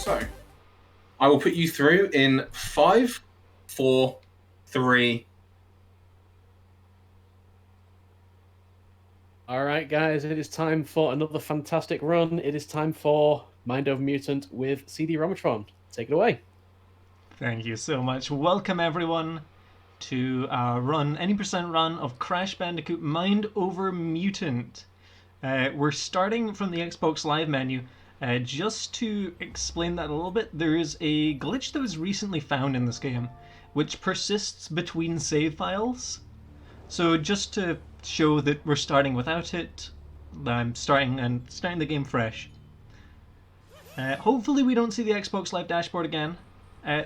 So, I will put you through in 5, 4, 3. All right, guys, it is time for another fantastic run. It is time for Mind Over Mutant with CDRomatron. Take it away. Thank you so much. Welcome, everyone, to our run, any percent run of Crash Bandicoot Mind Over Mutant. We're starting from the Xbox Live menu. Just to explain that a little bit, there is a glitch that was recently found in this game, which persists between save files. So just to show that we're starting without it, I'm starting the game fresh. Hopefully we don't see the Xbox Live dashboard again.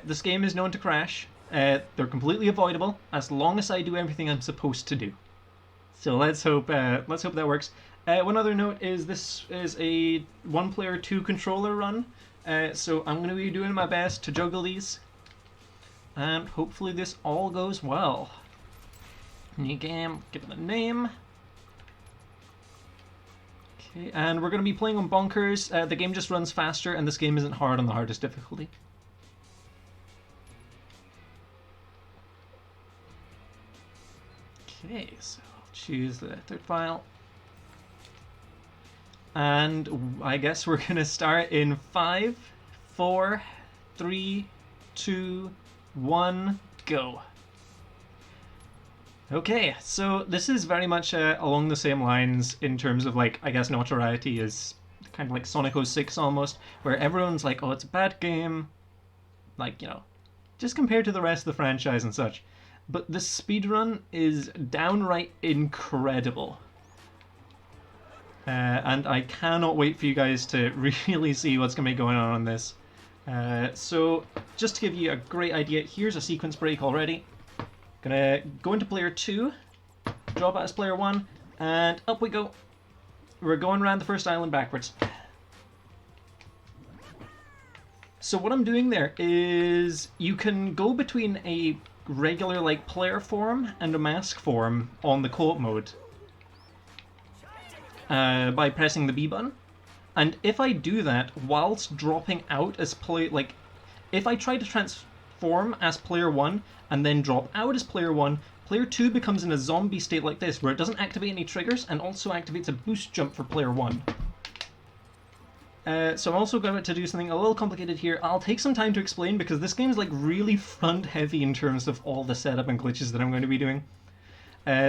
This game is known to crash. They're completely avoidable as long as I do everything I'm supposed to do. So let's hope that works. One other note is this is a 1-player 2-controller run, so I'm going to be doing my best to juggle these, and hopefully this all goes well. New game, give it a name. Okay, and we're going to be playing on Bonkers. The game just runs faster, and this game isn't hard on the hardest difficulty. Okay, so I'll choose the third file. And I guess we're going to start in 5, 4, 3, 2, 1, go. Okay, so this is very much along the same lines in terms of, like, I guess notoriety is kind of like Sonic 06 almost, where everyone's like, oh, it's a bad game, like, you know, just compared to the rest of the franchise and such. But the speedrun is downright incredible. And I cannot wait for you guys to really see what's going to be going on this. So, just to give you a great idea, here's a sequence break already. Gonna go into player 2, drop out as player 1, and up we go. We're going around the first island backwards. So what I'm doing there is you can go between a regular like player form and a mask form on the co-op mode. By pressing the B button, and if I do that whilst dropping out as if I try to transform as player 1 and then drop out as player 1, player 2 becomes in a zombie state like this, where it doesn't activate any triggers and also activates a boost jump for player 1. So I'm also going to do something a little complicated here. I'll take some time to explain because this game is like really front heavy in terms of all the setup and glitches that I'm going to be doing.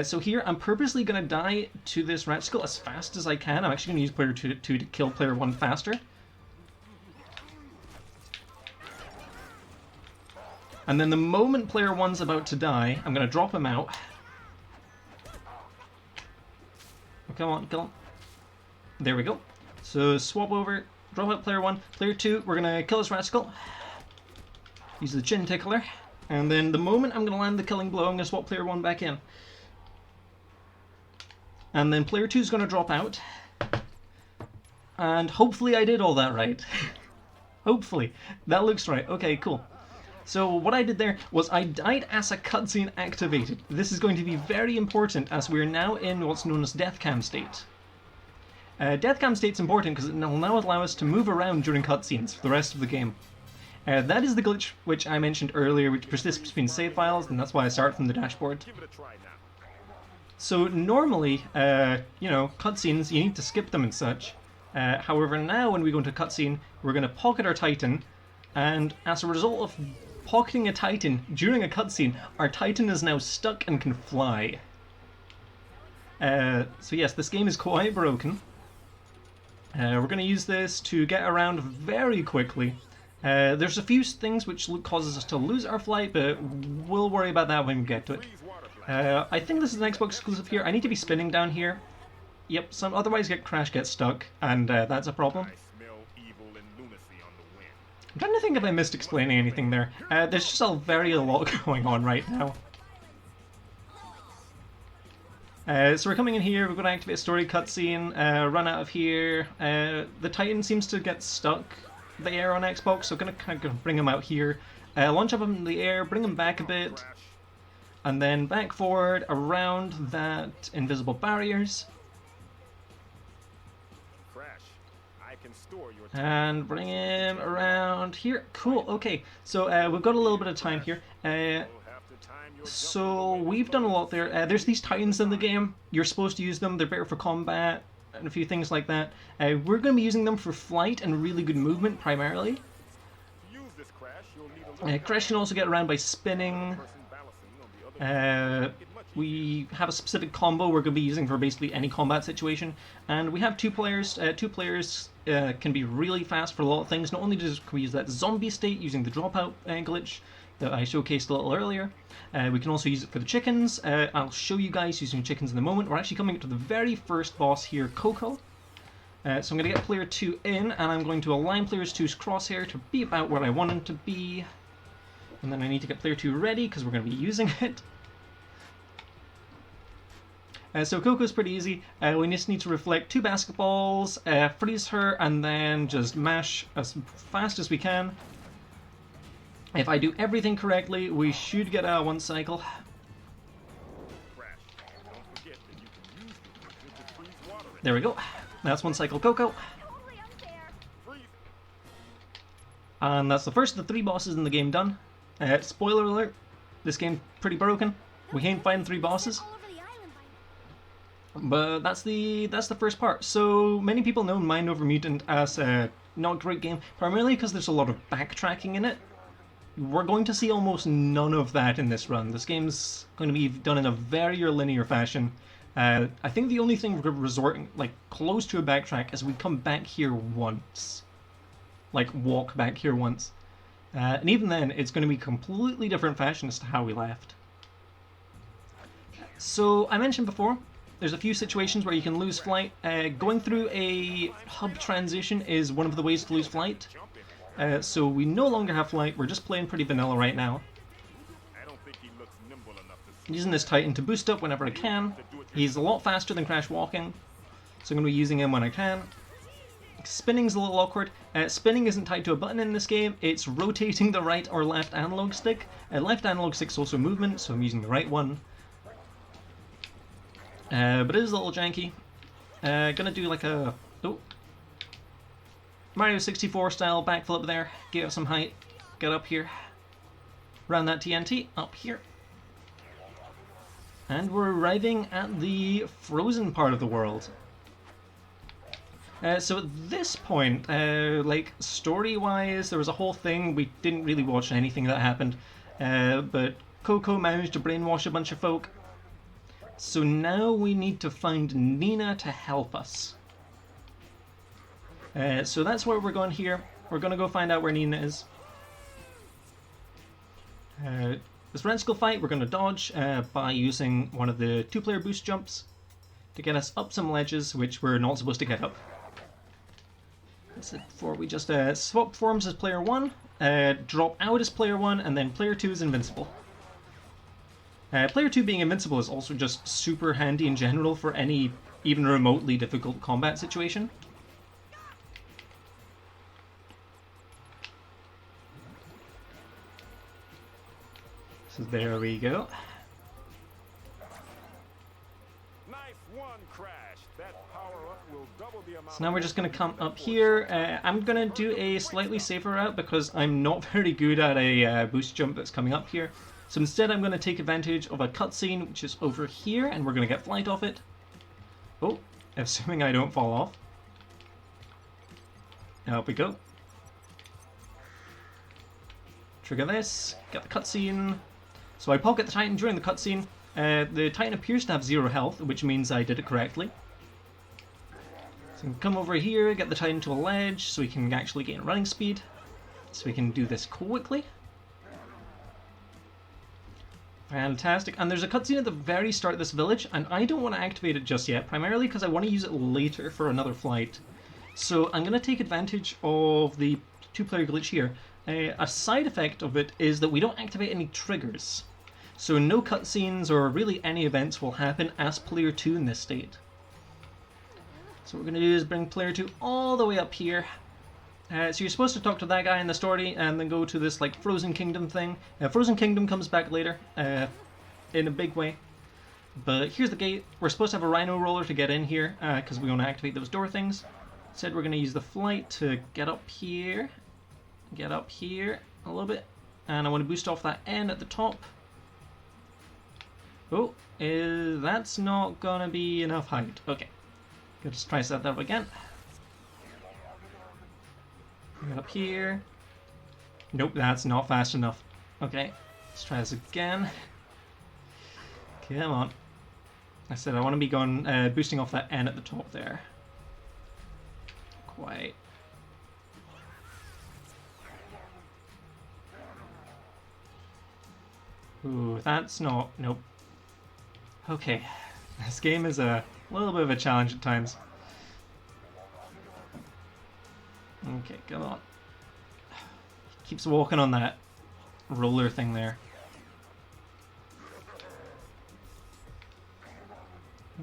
So here, I'm purposely going to die to this Ratchicle as fast as I can. I'm actually going to use player 2 to kill player 1 faster. And then the moment player 1's about to die, I'm going to drop him out. Oh, come on, kill him. There we go. So swap over, drop out player 1. Player 2, we're going to kill this Ratchicle. Use the chin tickler. And then the moment I'm going to land the killing blow, I'm going to swap player 1 back in. And then player 2 is going to drop out. And hopefully I did all that right. Hopefully. That looks right. Okay, cool. So what I did there was I died as a cutscene activated. This is going to be very important as we're now in what's known as Death Cam state. Death Cam state's important because it will now allow us to move around during cutscenes for the rest of the game. That is the glitch which I mentioned earlier, which persists between save files, and that's why I start from the dashboard. So normally, you know, cutscenes, you need to skip them and such. However, now when we go into cutscene, we're going to pocket our Titan, and as a result of pocketing a Titan during a cutscene, our Titan is now stuck and can fly. So yes, this game is quite broken. We're going to use this to get around very quickly. There's a few things which causes us to lose our flight, but we'll worry about that when we get to it. I think this is an Xbox exclusive here. I need to be spinning down here. Yep, otherwise Crash gets stuck, and that's a problem. I'm trying to think if I missed explaining anything there. There's just a lot going on right now. So we're coming in here, we're going to activate a story cutscene, run out of here. The Titan seems to get stuck there on Xbox, so I'm going to kind of bring him out here. Launch up in the air, bring him back a bit, and then back forward around that invisible barriers. And bring him around here. Cool, okay. So we've got a little bit of time here. So we've done a lot there. There's these Titans in the game. You're supposed to use them. They're better for combat and a few things like that. We're going to be using them for flight and really good movement primarily. Crash can also get around by spinning. We have a specific combo we're going to be using for basically any combat situation. And we have two players. Two players can be really fast for a lot of things. Not only can we use that zombie state using the dropout glitch that I showcased a little earlier, we can also use it for the chickens. I'll show you guys using chickens in a moment. We're actually coming up to the very first boss here, Coco. So I'm going to get player 2 in, and I'm going to align player 2's crosshair to be about where I want him to be. And then I need to get player 2 ready, because we're going to be using it. So Coco's pretty easy. We just need to reflect 2 basketballs, freeze her, and then just mash as fast as we can. If I do everything correctly, we should get a 1 cycle. There we go. That's 1 cycle Coco. And that's the first of the 3 bosses in the game done. Spoiler alert, this game's pretty broken. We can't find 3 bosses. But that's the first part. So many people know Mind Over Mutant as a not great game, primarily because there's a lot of backtracking in it. We're going to see almost none of that in this run. This game's going to be done in a very linear fashion. I think the only thing we're resorting like close to a backtrack is we come back here once. Like walk back here once. And even then, it's going to be completely different fashion as to how we left. So I mentioned before, there's a few situations where you can lose flight. Going through a hub transition is one of the ways to lose flight. So we no longer have flight, we're just playing pretty vanilla right now. Using this Titan to boost up whenever I can. He's a lot faster than Crash walking, so I'm going to be using him when I can. Spinning's a little awkward. Spinning isn't tied to a button in this game, it's rotating the right or left analog stick. Left analog stick's also movement, so I'm using the right one. But it is a little janky. Gonna do like a Mario 64 style backflip there. Get up some height. Get up here. Around that TNT. Up here. And we're arriving at the frozen part of the world. So at this point, like story-wise, there was a whole thing. We didn't really watch anything that happened. But Coco managed to brainwash a bunch of folk. So now we need to find Nina to help us. So that's where we're going here. We're going to go find out where Nina is. This reticle fight we're going to dodge by using one of the 2-player boost jumps to get us up some ledges which we're not supposed to get up. That's it before we just swap forms as player 1, drop out as player 1, and then player 2 is invincible. Player 2 being invincible is also just super handy in general for any even remotely difficult combat situation. So there we go. So now we're just going to come up here. I'm going to do a slightly safer route because I'm not very good at a boost jump that's coming up here. So instead I'm going to take advantage of a cutscene which is over here, and we're going to get flight off it. Oh, assuming I don't fall off. Up we go. Trigger this, get the cutscene. So I pocket the Titan during the cutscene. The Titan appears to have 0 health, which means I did it correctly. So we can come over here, get the Titan to a ledge, so we can actually gain running speed. So we can do this quickly. Fantastic. And there's a cutscene at the very start of this village, and I don't want to activate it just yet, primarily because I want to use it later for another flight. So I'm going to take advantage of the 2-player glitch here. A side effect of it is that we don't activate any triggers. So no cutscenes or really any events will happen as player 2 in this state. So what we're going to do is bring player 2 all the way up here. So you're supposed to talk to that guy in the story and then go to this like Frozen Kingdom thing. Frozen Kingdom comes back later in a big way. But here's the gate. We're supposed to have a Rhino roller to get in here because we want to activate those door things. Instead, we're going to use the flight to get up here a little bit, and I want to boost off that N at the top. Oh, that's not going to be enough height. Okay, let's try set that up again. Get up here. Nope, that's not fast enough. Okay, let's try this again. Come on. I said I want to be going boosting off that N at the top there. Quite. Ooh, that's not... Nope. Okay. This game is a little bit of a challenge at times. Okay, come on. Keeps walking on that roller thing there.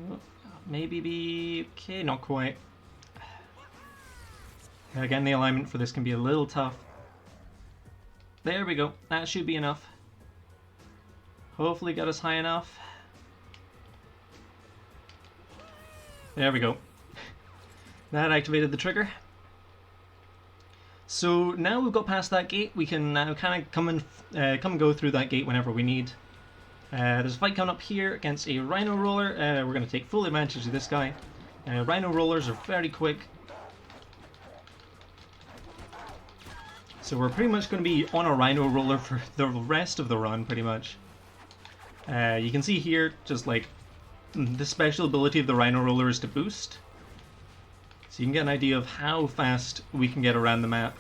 Oh, maybe be... Okay, not quite. Again, the alignment for this can be a little tough. There we go. That should be enough. Hopefully got us high enough. There we go. That activated the trigger. So now we've got past that gate, we can now kind of come and go through that gate whenever we need. There's a fight coming up here against a Rhino Roller. We're going to take full advantage of this guy. Rhino Rollers are very quick. So we're pretty much going to be on a Rhino Roller for the rest of the run, pretty much. You can see here, just like, the special ability of the Rhino Roller is to boost. So you can get an idea of how fast we can get around the map.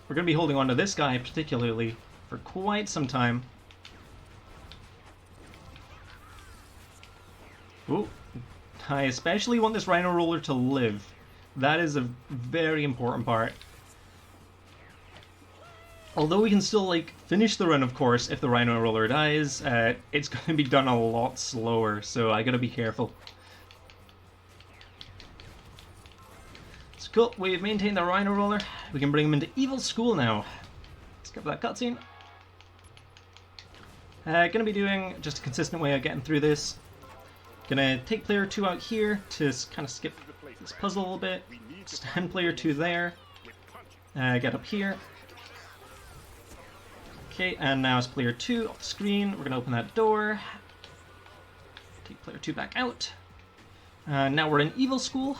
We're going to be holding on to this guy particularly for quite some time. Ooh. I especially want this Rhino Roller to live. That is a very important part. Although we can still, like, finish the run, of course, if the Rhino Roller dies, it's going to be done a lot slower, so I gotta be careful. So cool, we've maintained the Rhino Roller. We can bring him into Evil School now. Let's grab that cutscene. Gonna be doing just a consistent way of getting through this. Gonna take player 2 out here to kind of skip this puzzle a little bit. Stand player 2 there. Get up here. Okay, and now as player 2 off the screen, we're going to open that door. Take player 2 back out. Now we're in Evil School.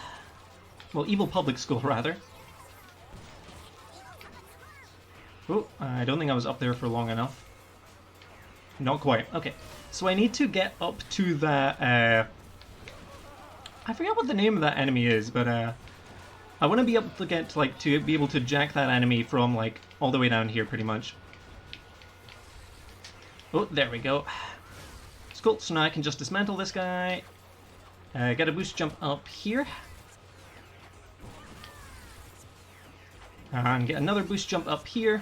Well, Evil Public School, rather. Oh, I don't think I was up there for long enough. Not quite. Okay, so I need to get up to that... I forget what the name of that enemy is, but I want to be able to get to, like, to be able to jack that enemy from, like, all the way down here, pretty much. Oh, there we go. It's cool, so now I can just dismantle this guy. Get a boost jump up here. And get another boost jump up here.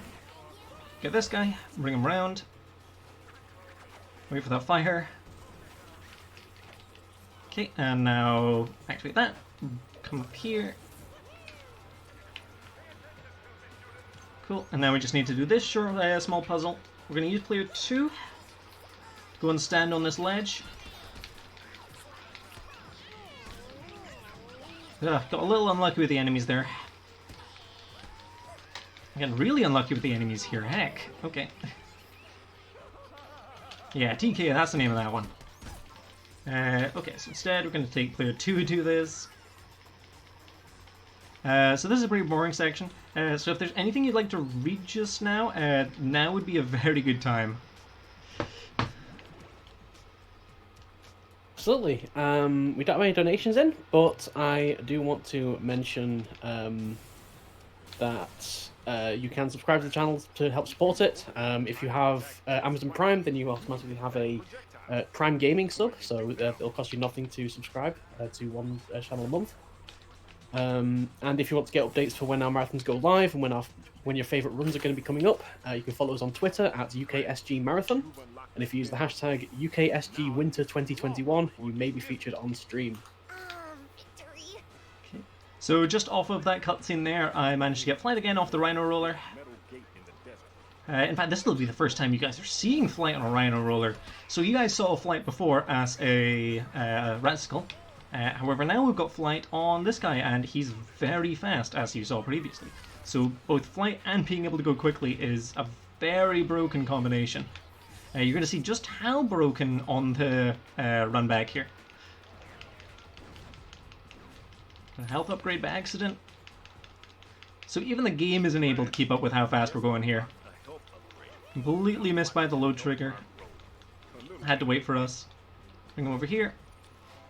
Get this guy, bring him around. Wait for that fire. Okay, and now activate that. Come up here. Cool, and now we just need to do this short, small puzzle. We're going to use player 2. Go and stand on this ledge. Got a little unlucky with the enemies there. Again, really unlucky with the enemies here. Heck. Okay. Yeah, TK, that's the name of that one. Okay, so instead we're going to take player 2 to do this. So this is a pretty boring section. So if there's anything you'd like to read just now, now would be a very good time. Absolutely. We don't have any donations in, but I do want to mention that you can subscribe to the channel to help support it. If you have Amazon Prime, then you automatically have a Prime Gaming sub, so it'll cost you nothing to subscribe to one channel a month. And if you want to get updates for when our marathons go live and when your favourite runs are going to be coming up, you can follow us on Twitter at UKSG Marathon. And if you use the hashtag UKSG Winter 2021, you may be featured on stream. Okay. So just off of that cutscene there, I managed to get flight again off the Rhino Roller. In fact, this will be the first time you guys are seeing flight on a Rhino Roller. So you guys saw flight before as a Raticle. However, now we've got flight on this guy, and he's very fast, as you saw previously. So both flight and being able to go quickly is a very broken combination. You're going to see just how broken on the run back here. A health upgrade by accident. So even the game isn't able to keep up with how fast we're going here. Completely missed by the load trigger. Had to wait for us. Bring him over here.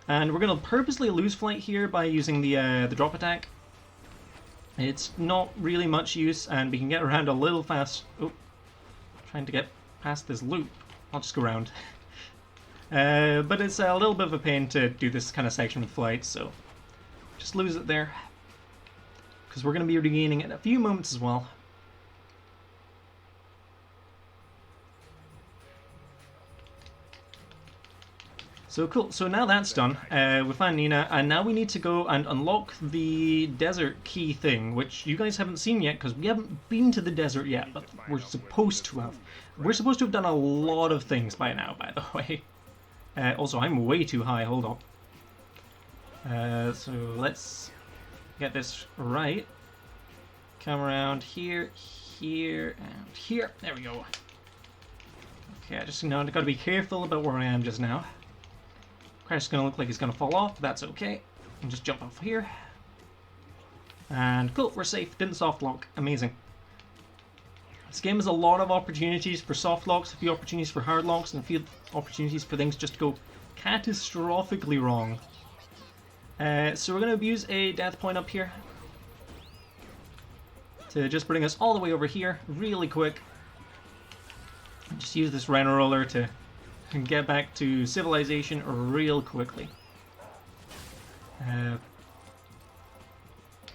And we're going to purposely lose flight here by using the drop attack. It's not really much use, and we can get around a little fast. Oh, trying to get past this loop. I'll just go around. But it's a little bit of a pain to do this kind of section with flight, so just lose it there. Because we're going to be regaining it in a few moments as well. So cool, so now that's done, we find Nina, and now we need to go and unlock the desert key thing, which you guys haven't seen yet, because we haven't been to the desert yet, but we're supposed to have. We're supposed to have done a lot of things by now, by the way. Also, I'm way too high, hold on. So let's get this right. Come around here, here, and here. There we go. Okay, I just now gotta be careful about where I am just now. Crash is going to look like he's going to fall off, but that's okay. And just jump off here. And cool, we're safe. Didn't soft lock. Amazing. This game has a lot of opportunities for soft locks, a few opportunities for hard locks, and a few opportunities for things just to go catastrophically wrong. So we're going to abuse a death point up here to just bring us all the way over here really quick. Just use this Rhino Roller to get back to civilization real quickly. I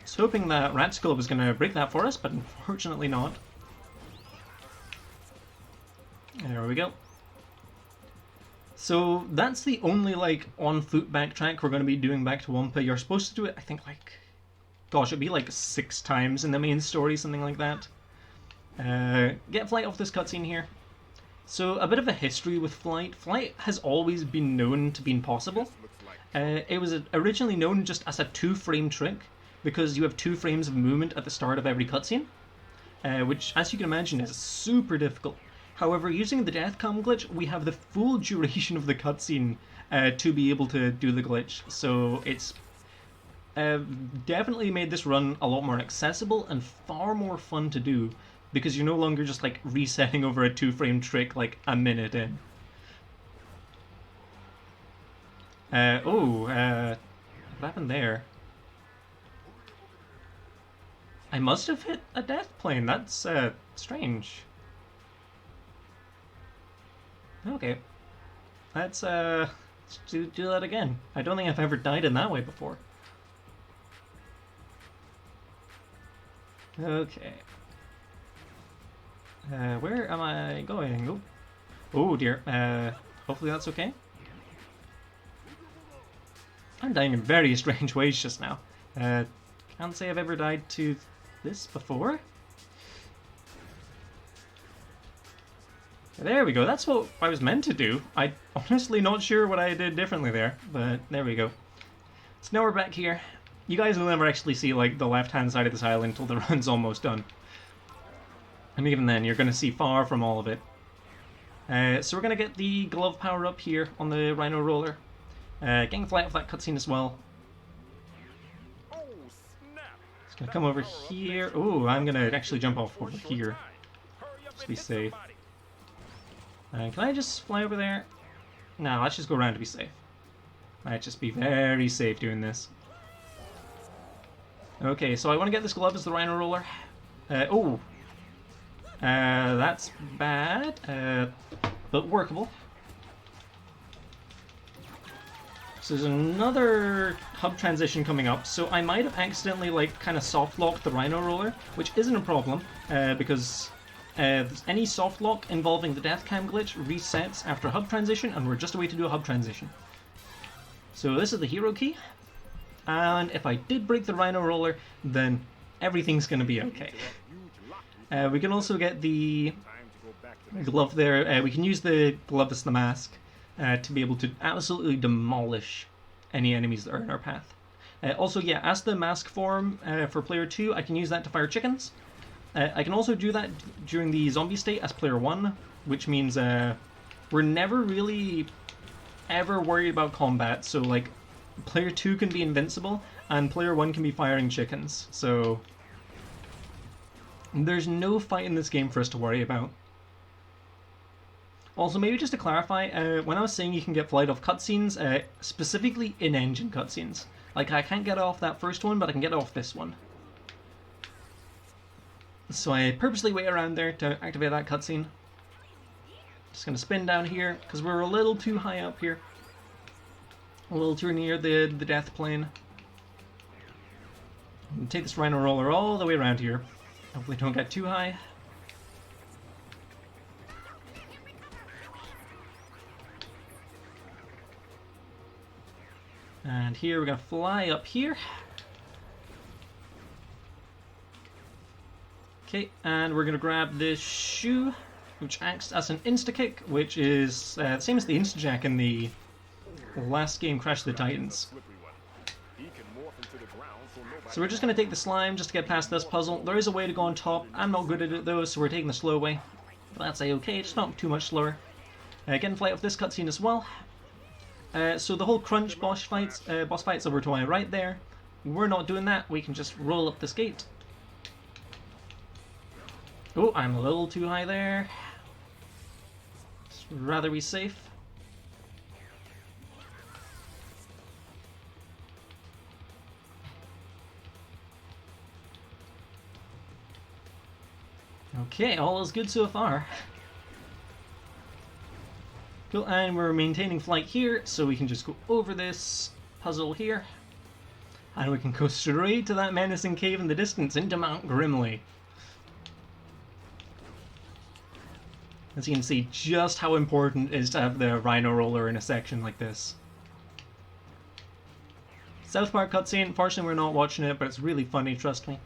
was hoping that Rat Skull was going to break that for us, but unfortunately not. There we go. So that's the only like on-foot backtrack we're going to be doing back to Wampa. You're supposed to do it, I think, like, gosh, it'd be like 6 times in the main story, something like that. Get flight off this cutscene here. So, a bit of a history with flight. Flight has always been known to be impossible. It was originally known just as a 2-frame trick, because you have 2 frames of movement at the start of every cutscene, which, as you can imagine, is super difficult. However, using the death cam glitch, we have the full duration of the cutscene to be able to do the glitch. So, it's definitely made this run a lot more accessible and far more fun to do, because you're no longer just like resetting over a 2-frame trick like a minute in. What happened there? I must have hit a death plane. That's strange. Okay, let's do that again. I don't think I've ever died in that way before. Okay. Where am I going? Oh dear. Hopefully that's okay. I'm dying in very strange ways just now. Can't say I've ever died to this before. There we go. That's what I was meant to do. I'm honestly not sure what I did differently there, but there we go. So now we're back here. You guys will never actually see like the left-hand side of this island until the run's almost done. And even then, you're going to see far from all of it. So we're going to get the glove power up here on the Rhino Roller. Getting flight off that cutscene as well. It's going to come over here. Oh, I'm going to actually jump off over here. Just to be safe. Can I just fly over there? No, let's just go around to be safe. Let's just be very safe doing this. Okay, so I want to get this glove as the Rhino Roller. That's bad, but workable. So there's another hub transition coming up, so I might have accidentally like kind of soft locked the Rhino Roller, which isn't a problem, because any soft lock involving the death cam glitch resets after a hub transition, and we're just a way to do a hub transition. So this is the hero key, and if I did break the Rhino Roller, then everything's going to be okay. We can also get the glove there. We can use the glove as the mask to be able to absolutely demolish any enemies that are in our path. Also, yeah, as the mask form for player 2, I can use that to fire chickens. I can also do that during the zombie state as player 1, which means we're never really ever worried about combat. So, like, player 2 can be invincible, and player 1 can be firing chickens. So, there's no fight in this game for us to worry about. Also, maybe just to clarify, when I was saying you can get flight off cutscenes, specifically in-engine cutscenes. Like, I can't get off that first one, but I can get off this one. So I purposely wait around there to activate that cutscene. Just gonna spin down here, because we're a little too high up here. A little too near the death plane. Take this Rhino Roller all the way around here. Hopefully don't get too high. And here we're going to fly up here. Okay, and we're going to grab this shoe, which acts as an insta-kick, which is the same as the insta-jack in the last game, Crash of the Titans. So we're just going to take the slime just to get past this puzzle. There is a way to go on top. I'm not good at it though, so we're taking the slow way. But that's okay, it's not too much slower. Getting flight off this cutscene as well. So the whole crunch boss fights over to my right there, we're not doing that. We can just roll up this gate. Oh, I'm a little too high there. Just rather be safe. Okay, all is good so far. Cool, and we're maintaining flight here, so we can just go over this puzzle here. And we can go straight to that menacing cave in the distance, into Mount Grimly. As you can see, just how important it is to have the Rhino Roller in a section like this. South Park cutscene, unfortunately we're not watching it, but it's really funny, trust me.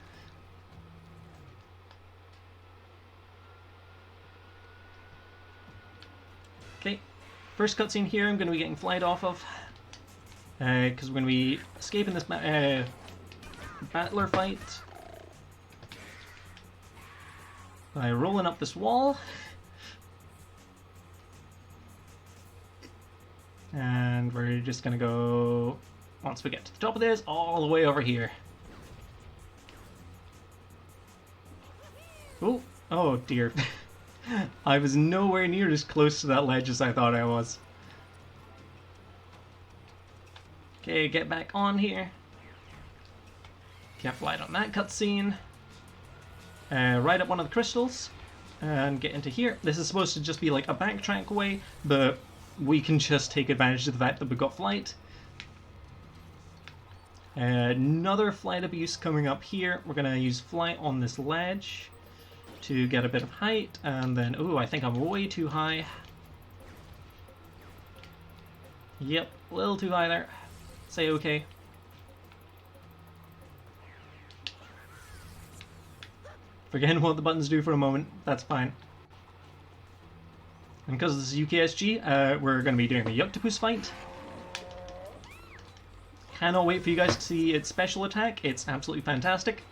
Okay, first cutscene here I'm going to be getting flight off of, because we're going to be escaping this battler fight by rolling up this wall. And we're just going to go, once we get to the top of this, all the way over here. Oh, oh dear. I was nowhere near as close to that ledge as I thought I was. Okay, get back on here. Get flight on that cutscene. Ride up one of the crystals and get into here. This is supposed to just be like a backtrack way, but we can just take advantage of the fact that we've got flight. Another flight abuse coming up here. We're going to use flight on this ledge to get a bit of height, and then, ooh, I think I'm way too high. Yep, a little too high there. Say okay. Forgetting what the buttons do for a moment, that's fine. And because this is UKSG, we're going to be doing the Yuctopus fight. Cannot wait for you guys to see its special attack, it's absolutely fantastic.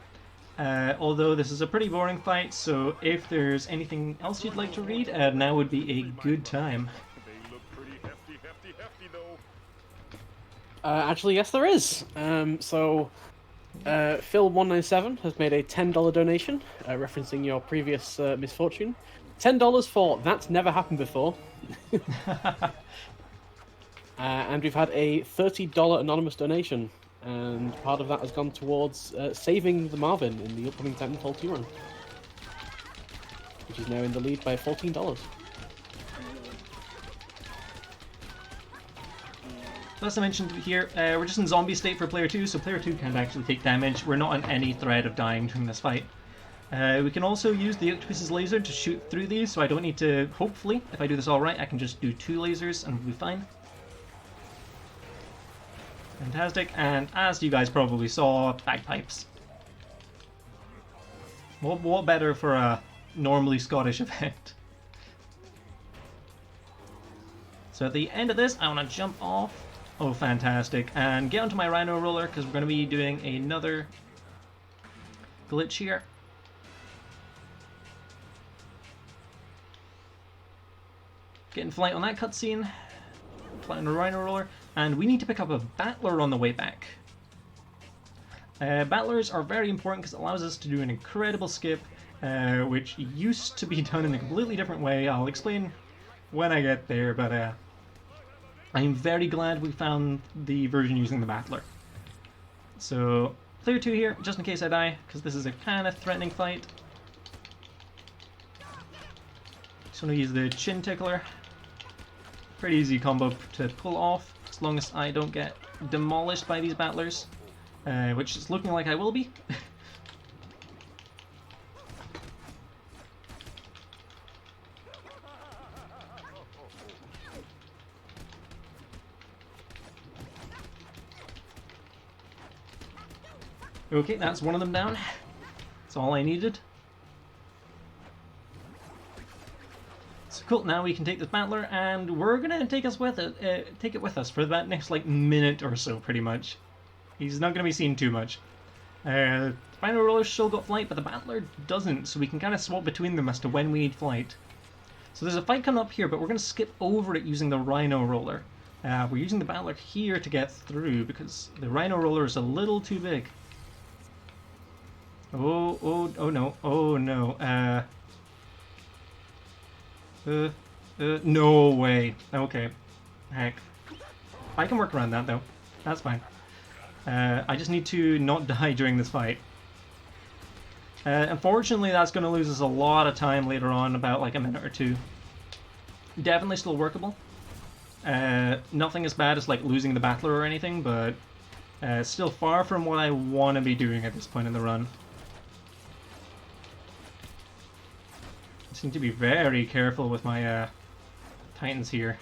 Although this is a pretty boring fight, so if there's anything else you'd like to read, now would be a good time. Actually, yes, there is. Phil197 has made a $10 donation, referencing your previous misfortune. $10 for That's Never Happened Before. And we've had a $30 anonymous donation, and part of that has gone towards saving the Marvin in the upcoming Titanfall 2 run, which is now in the lead by $14. As I mentioned here, we're just in zombie state for player 2, so player 2 can't actually take damage. We're not on any threat of dying during this fight. We can also use the Yuctopus's laser to shoot through these, so I don't need to, hopefully, if I do this alright, I can just do 2 lasers and we'll be fine. Fantastic, and as you guys probably saw, bagpipes. What better for a normally Scottish event? So at the end of this, I want to jump off Oh, fantastic. And get onto my Rhino Roller, because we're going to be doing another glitch here. Get in flight on that cutscene. Fly on the Rhino Roller. And we need to pick up a Battler on the way back. Battlers are very important because it allows us to do an incredible skip, which used to be done in a completely different way. I'll explain when I get there, but I'm very glad we found the version using the Battler. So, clear 2 here, just in case I die, because this is a kind of threatening fight. Just want to use the Chin Tickler. Pretty easy combo to pull off, as long as I don't get demolished by these Battlers, which is looking like I will be. Okay, that's one of them down. That's all I needed. So cool, now we can take this Battler, and we're gonna take it with us for that next like minute or so, pretty much. He's not gonna be seen too much. Rhino Roller's still got flight, but the Battler doesn't, so we can kind of swap between them as to when we need flight. So there's a fight coming up here, but we're gonna skip over it using the Rhino Roller. We're using the Battler here to get through because the Rhino Roller is a little too big. Oh no, oh no, no way. Okay, heck. I can work around that though, that's fine. I just need to not die during this fight. Unfortunately, that's going to lose us a lot of time later on, about like a minute or two. Definitely still workable. Nothing as bad as like losing the Battler or anything, but still far from what I want to be doing at this point in the run. I need to be very careful with my Titans here.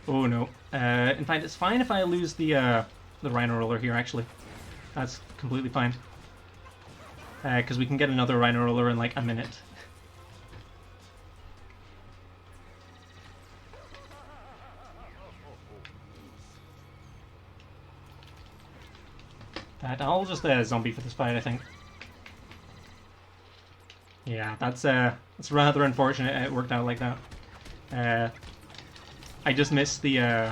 Oh no. In fact, it's fine if I lose the Rhino Roller here, actually. That's completely fine. Because we can get another Rhino Roller in like a minute. I'll just zombie for this fight, I think. Yeah, that's rather unfortunate it worked out like that. I just missed the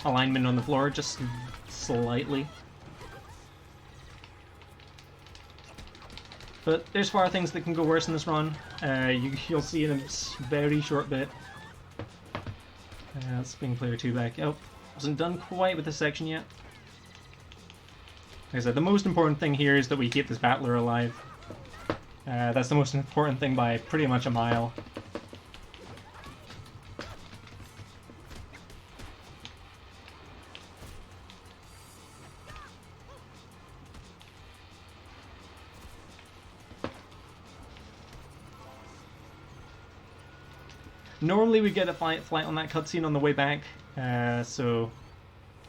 alignment on the floor just slightly. But there's far things that can go worse in this run. You'll see in a very short bit. Let's bring player 2 back. Oh, wasn't done quite with this section yet. Like I said, the most important thing here is that we keep this Battler alive. That's the most important thing by pretty much a mile. Normally we get a flight on that cutscene on the way back, so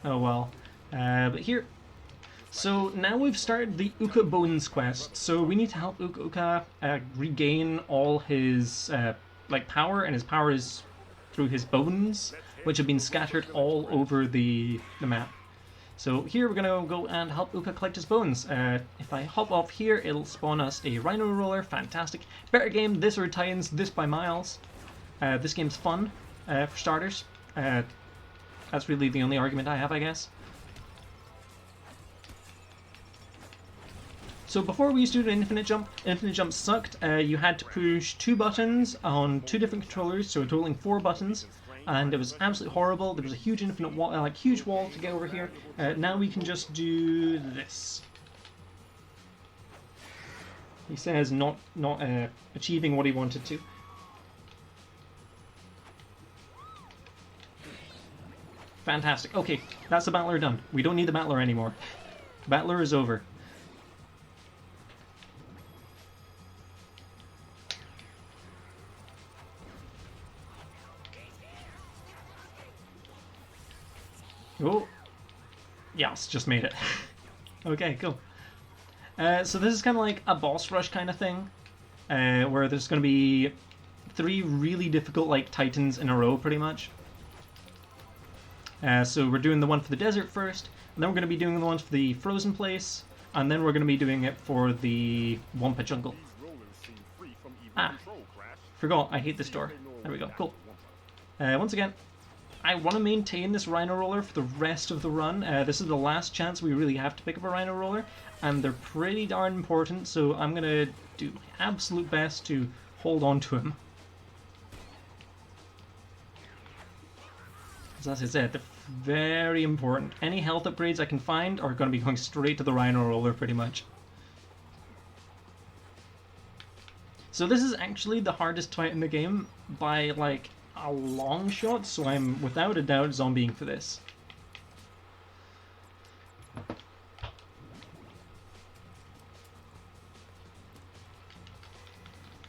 oh well. But here, so now we've started the Uka Bones quest. So we need to help Uka regain all his like power, and his power is through his bones, which have been scattered all over the map. So here we're gonna go and help Uka collect his bones. If I hop off here, it'll spawn us a Rhino Roller. Fantastic. Better game this or Titans, this by miles. This game's fun, for starters. That's really the only argument I have, I guess. So before we used to do an infinite jump. Infinite jump sucked. You had to push 2 buttons on 2 different controllers, so totaling 4 buttons, and it was absolutely horrible. There was a huge infinite wall, huge wall to get over here. Now we can just do this. He says not achieving what he wanted to. Fantastic. Okay, that's the Battler done. We don't need the Battler anymore. Battler is over. Oh, yes, just made it. Okay, cool. So this is kind of like a boss rush kind of thing, where there's going to be 3 really difficult like Titans in a row, pretty much. So we're doing the one for the desert first, and then we're going to be doing the one for the frozen place, and then we're going to be doing it for the Wampa jungle. Ah, forgot, I hate this door. There we go, cool. Once again, I want to maintain this Rhino Roller for the rest of the run. This is the last chance we really have to pick up a Rhino Roller, and they're pretty darn important, so I'm going to do my absolute best to hold on to him. As I said, they're very important. Any health upgrades I can find are going to be going straight to the Rhino Roller, pretty much. So this is actually the hardest fight in the game by, like, a long shot, so I'm without a doubt zombieing for this.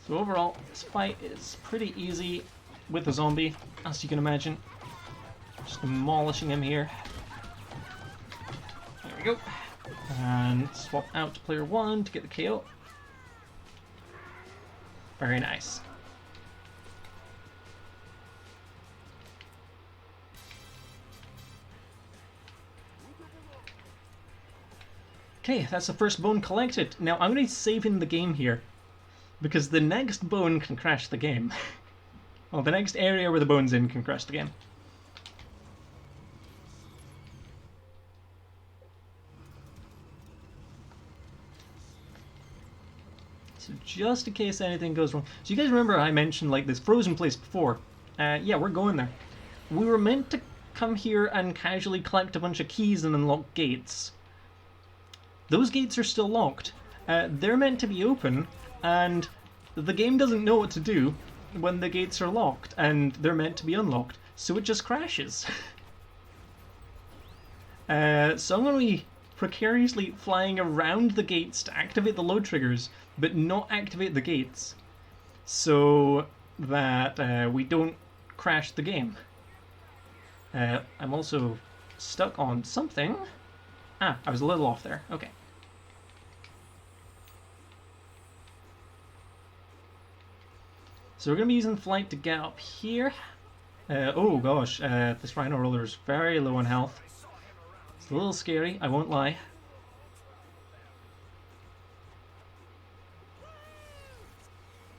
So overall, this fight is pretty easy with the zombie, as you can imagine. Just demolishing him here. There we go. And swap out to player 1 to get the KO. Very nice. Okay, that's the first bone collected. Now I'm going to save in the game here, because the next bone can crash the game. Well, the next area where the bone's in can crash the game. So just in case anything goes wrong. So you guys remember I mentioned like this frozen place before? Yeah, we're going there. We were meant to come here and casually collect a bunch of keys and unlock gates. Those gates are still locked. They're meant to be open, and the game doesn't know what to do when the gates are locked and they're meant to be unlocked, so it just crashes. So I'm going to be precariously flying around the gates to activate the load triggers, but not activate the gates, so that we don't crash the game. I'm also stuck on something. Ah, I was a little off there. Okay. So we're going to be using flight to get up here. Oh gosh, this Rhino Roller is very low on health. It's a little scary, I won't lie.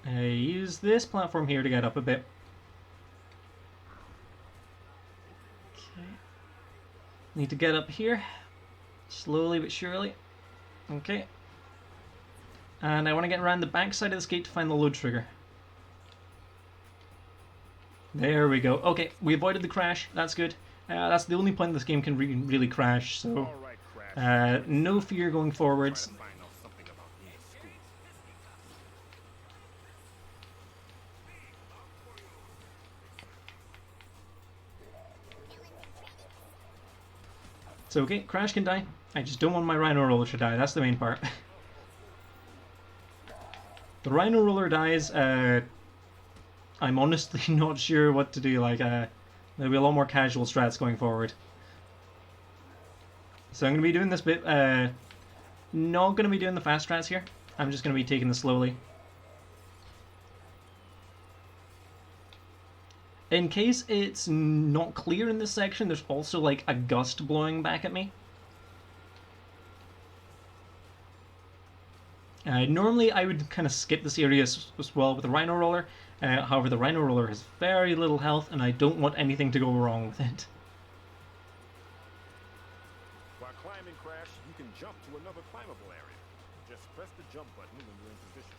Use this platform here to get up a bit. Okay. Need to get up here. Slowly but surely. Okay. And I want to get around the back side of this gate to find the load trigger. There we go. Okay, we avoided the crash. That's good. That's the only point this game can really crash, so no fear going forwards. It's okay, Crash can die. I just don't want my Rhino Roller to die, that's the main part. The Rhino Roller dies, I'm honestly not sure what to do. Like, there'll be a lot more casual strats going forward. So I'm going to be doing this bit, not going to be doing the fast strats here. I'm just going to be taking this slowly. In case it's not clear in this section, there's also like a gust blowing back at me. Normally I would kind of skip this area as well with the Rhino Roller. However, the Rhino Roller has very little health, and I don't want anything to go wrong with it. While climbing, Crash, you can jump to another climbable area. Just press the jump button when you're in position.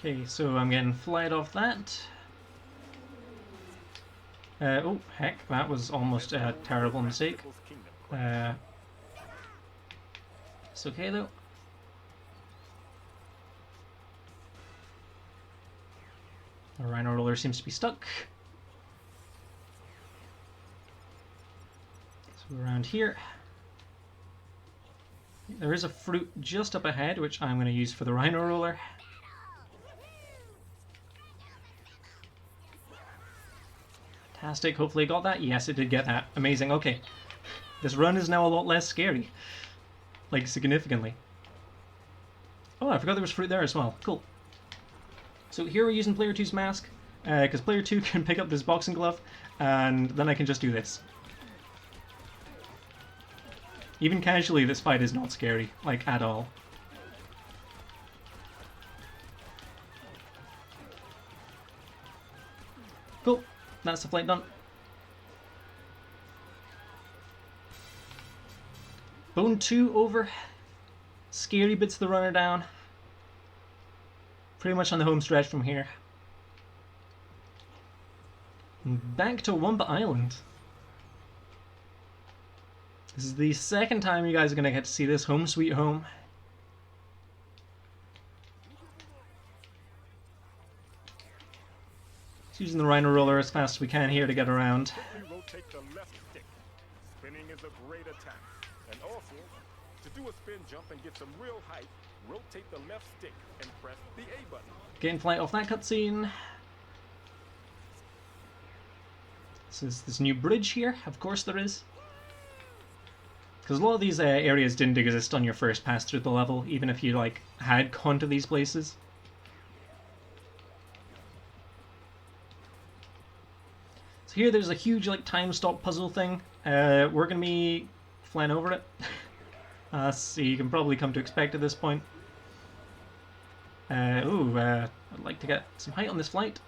Okay, so I'm getting flight off that. Oh, heck, that was almost a terrible mistake. It's okay, though. The Rhino Roller seems to be stuck. So around here. There is a fruit just up ahead, which I'm going to use for the Rhino Roller. Fantastic. Hopefully it got that. Yes, it did get that. Amazing. Okay. This run is now a lot less scary. Like, significantly. Oh, I forgot there was fruit there as well. Cool. So here we're using player 2's mask, because player 2 can pick up this boxing glove, and then I can just do this. Even casually, this fight is not scary, like, at all. Cool. That's the flight done. Bone 2 over. Scary bits of the runner down. Pretty much on the home stretch from here. Back to Wumpa Island. This is the second time you guys are going to get to see this home sweet home. Just using the Rhino Roller as fast as we can here to get around. Rotate the left stick. Spinning is a great attack. And also, to do a spin jump and get some real height, rotate the left stick and press the A button. Getting flight off that cutscene. This is this new bridge here. Of course there is. Because a lot of these areas didn't exist on your first pass through the level, even if you like had gone to these places. So here there's a huge like time stop puzzle thing. We're going to be flying over it. So you can probably come to expect at this point. I'd like to get some height on this flight.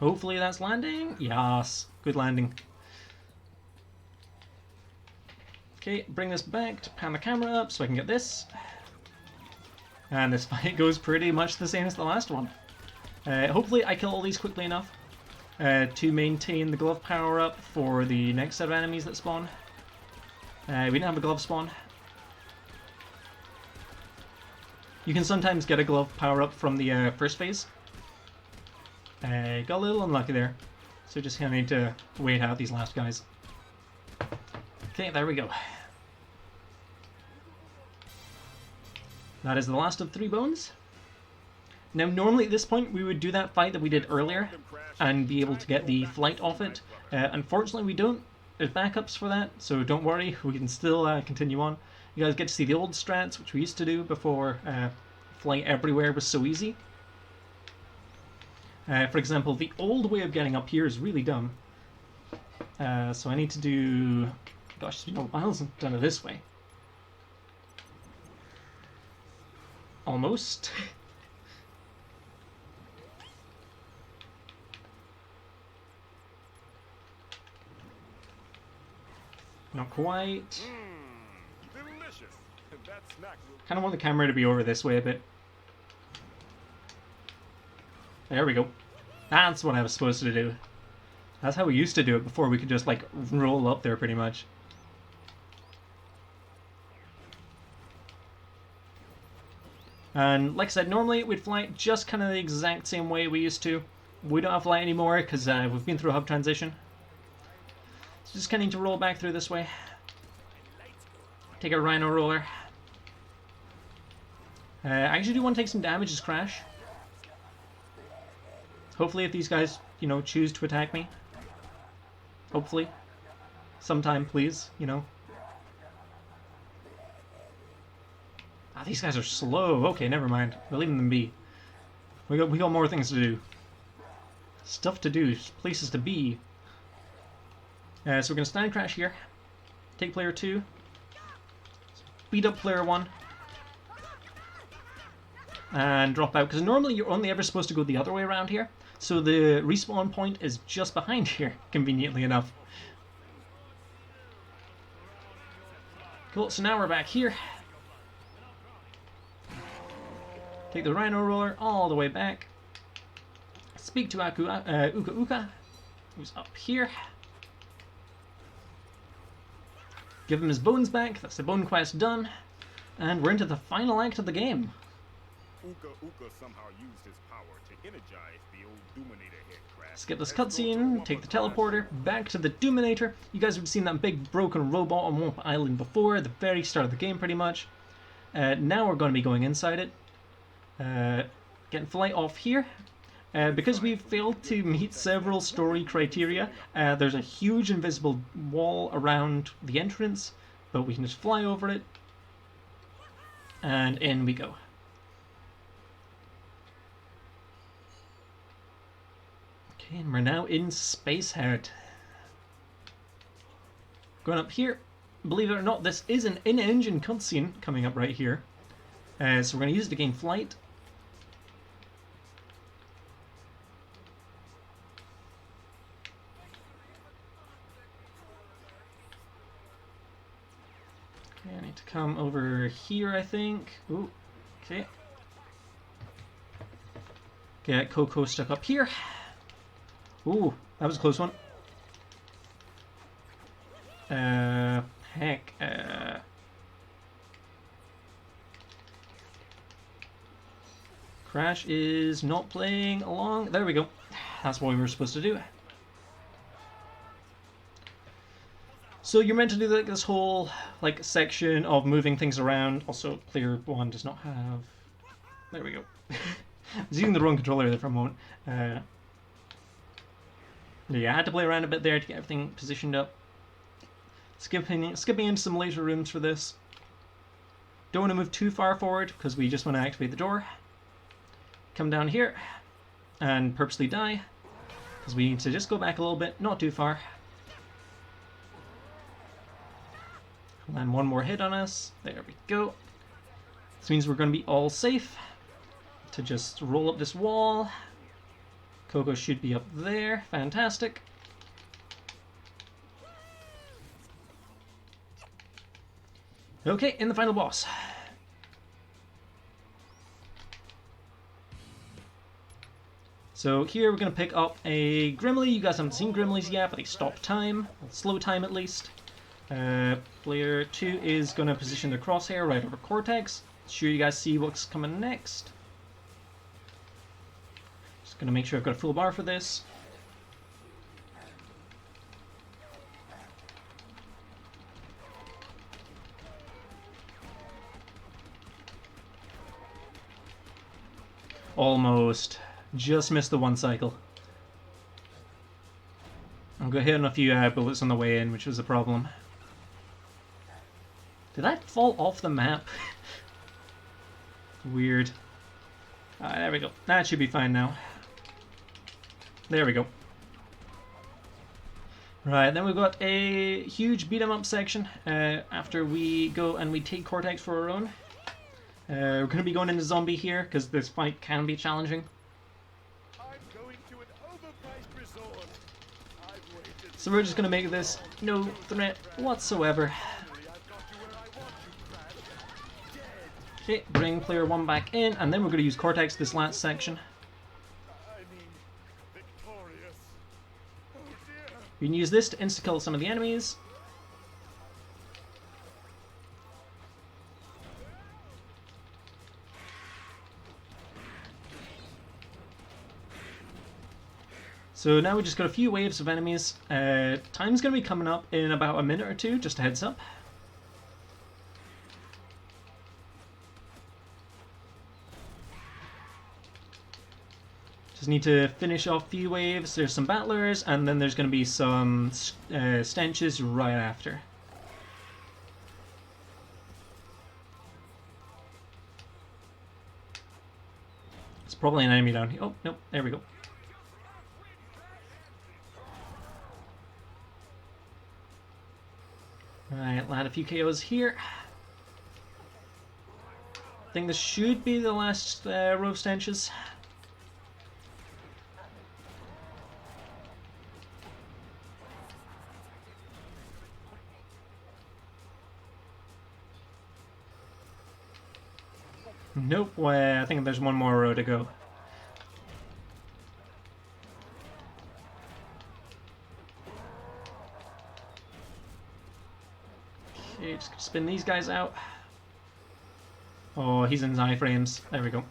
Hopefully that's landing. Yes, good landing. Okay, bring this back to pan the camera up so I can get this. And this fight goes pretty much the same as the last one. Hopefully I kill all these quickly enough to maintain the glove power up for the next set of enemies that spawn. We didn't have a glove spawn. You can sometimes get a glove power up from the first phase. Got a little unlucky there. So just kind of need to wait out these last guys. Okay, there we go. That is the last of 3 bones. Now normally at this point we would do that fight that we did earlier and be able to get the flight off it. Unfortunately we don't. There's backups for that, so don't worry, we can still continue on. You guys get to see the old strats, which we used to do before flight everywhere was so easy. For example, the old way of getting up here is really dumb. So I need to do... Gosh, it's been a while since I've done it this way. Almost. Not quite. Delicious. That snack will... Kind of want the camera to be over this way a bit. There we go. That's what I was supposed to do. That's how we used to do it before we could just like roll up there pretty much. And like I said, normally we'd fly just kind of the exact same way we used to. We don't have flight anymore because we've been through a hub transition. So just kind of need to roll back through this way. Take a Rhino Roller. I actually do want to take some damage as Crash. Hopefully if these guys, you know, choose to attack me. Hopefully. Sometime, please, you know. Ah, these guys are slow. Okay, never mind. We're leaving them be. We got more things to do. Stuff to do. Places to be. So we're going to stand Crash here. Take player 2. Beat up player 1. And drop out. Because normally you're only ever supposed to go the other way around here. So the respawn point is just behind here, conveniently enough. Cool, so now we're back here. Take the Rhino Roller all the way back. Speak to Uka Uka, who's up here. Give him his bones back, that's the bone quest done. And we're into the final act of the game. Uka Uka somehow used his power to energize the old Dominator head crash. Skip this cutscene, take the teleporter, back to the Dominator. You guys have seen that big broken robot on Wumpa Island before, at the very start of the game pretty much. Now we're going to be going inside it. getting flight off here. Because we've failed to meet several story criteria, there's a huge invisible wall around the entrance, but we can just fly over it, and in we go. Okay, and we're now in Space Heart. Going up here, believe it or not, this is an in-engine cutscene coming up right here. So we're going to use it to gain flight. Okay, I need to come over here, I think. Ooh, okay. Get Coco stuck up here. Ooh, that was a close one. Heck. Crash is not playing along. There we go. That's what we were supposed to do. So you're meant to do like this whole like section of moving things around. Also, player 1 does not have. There we go. I was using the wrong controller there for a moment. Yeah, I had to play around a bit there to get everything positioned up. Skipping into some later rooms for this. Don't want to move too far forward because we just want to activate the door. Come down here and purposely die because we need to just go back a little bit, not too far. And one more hit on us. There we go. This means we're going to be all safe to just roll up this wall. Coco should be up there. Fantastic. Okay, in the final boss. So here we're going to pick up a Grimly. You guys haven't seen Grimleys yet, but they stop time. Slow time at least. Player 2 is going to position their crosshair right over Cortex. Sure you guys see what's coming next. Just going to make sure I've got a full bar for this. Almost. Just missed the one cycle. I'm going to hit on a few bullets on the way in, which was a problem. Did that fall off the map? Weird. There we go. That should be fine now. There we go. Right, then we've got a huge beat-em-up section after we go and we take Cortex for our own. We're going to be going into zombie here because this fight can be challenging. So we're just going to make this no threat whatsoever. Okay, bring player 1 back in, and then we're going to use Cortex this last section. We can use this to insta-kill some of the enemies. So now we just got a few waves of enemies. Time's going to be coming up in about a minute or two, just a heads up. Just need to finish off a few waves. There's some battlers, and then there's going to be some stenches right after. It's probably an enemy down here. Oh, nope, there we go. Right, land a few KOs here. I think this should be the last row of stenches. Nope, I think there's one more row to go. Okay, just gonna spin these guys out. Oh, he's in his iframes. There we go.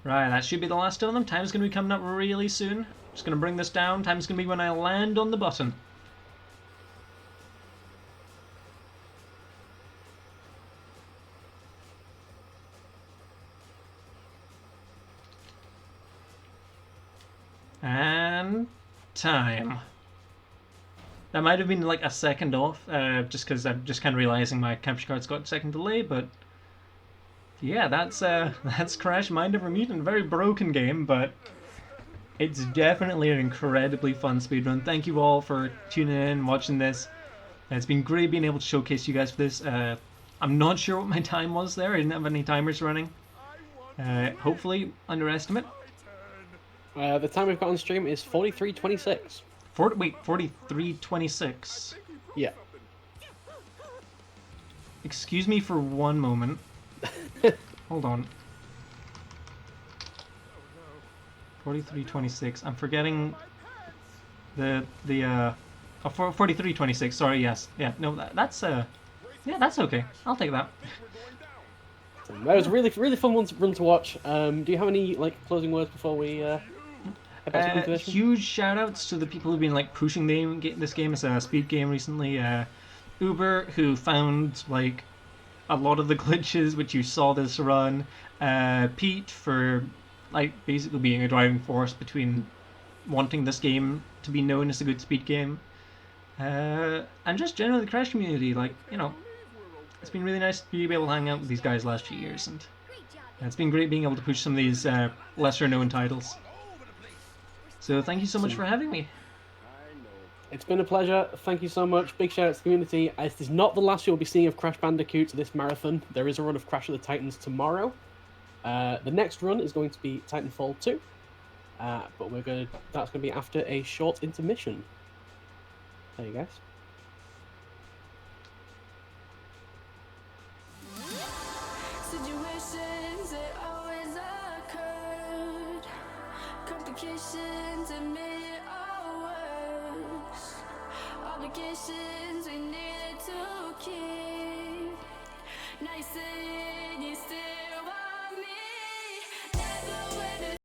Right, that should be the last of them. Time's gonna be coming up really soon. Just gonna bring this down. Time's gonna be when I land on the button. And time. That might have been like a second off, just because I'm just kind of realizing my capture card's got a second delay, but yeah, that's Crash Mind Over Mutant. Very broken game, but it's definitely an incredibly fun speedrun. Thank you all for tuning in, watching this. It's been great being able to showcase you guys for this. I'm not sure what my time was there. I didn't have any timers running. Hopefully, underestimate. The time we've got on stream is 43:26. 43:26. Yeah. Excuse me for one moment. Hold on. 43:26. I'm forgetting the 43:26. Sorry. Yes. Yeah. No. That's that's okay. I'll take that. That was a really fun run to watch. Do you have any like closing words before we head back to competition? Huge shout outs to the people who've been like pushing this game as a speed game recently. Uber, who found like a lot of the glitches which you saw this run. Pete, for like basically being a driving force between wanting this game to be known as a good speed game. And just generally the Crash community, like, you know, it's been really nice to be able to hang out with these guys last few years, and it's been great being able to push some of these lesser known titles. So thank you so much for having me. It's been a pleasure. Thank you so much. Big shout out to the community. This is not the last you'll be seeing of Crash Bandicoot this marathon. There is a run of Crash of the Titans tomorrow. The next run is going to be Titanfall 2. But that's going to be after a short intermission. There you guys. Situations that always occurred, complications that made it all worse, obligations we